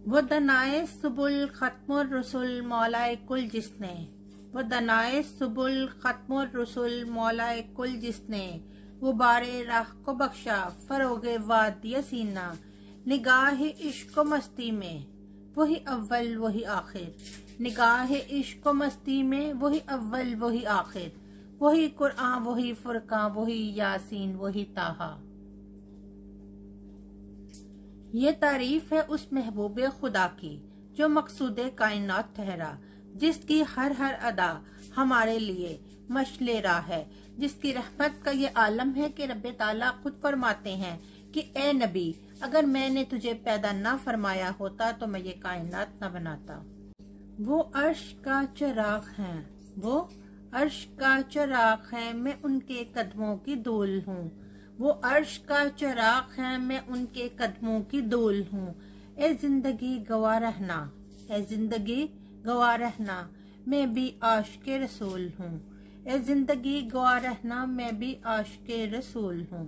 वो दनाए सुबुल खत्मुर रसूल मौलाए कुल जिसने, वो दनाए सुबुल खत्मुर रसूल मौलाए कुल जिसने, वो बारे राह को बख्शा फरोगे वादिया सीना, निगाह इश्क मस्ती में वही अव्वल वही आखिर, निगाह इश्क मस्ती में वही अव्वल वही आखिर, वही कुरान वही फुरकान वही यासीन वही ताहा। ये तारीफ है उस महबूब खुदा की जो मकसूद कायनात ठहरा, जिसकी हर हर अदा हमारे लिए मशले राह है, जिसकी रहमत का ये आलम है कि रब्बे ताला खुद फरमाते हैं कि ए नबी, अगर मैंने तुझे पैदा ना फरमाया होता तो मैं ये कायनात ना बनाता। वो अर्श का चिराग है, वो अर्श का चिराग है, मैं उनके कदमों की धूल हूँ, वो अर्श का चिराग है, मैं उनके कदमों की धूल हूँ। ए जिंदगी गवा रहना, ए जिंदगी गवा रहना, मैं भी आशिक़े रसूल हूँ, ए जिंदगी गवा रहना, मैं भी आशिक़े रसूल हूँ।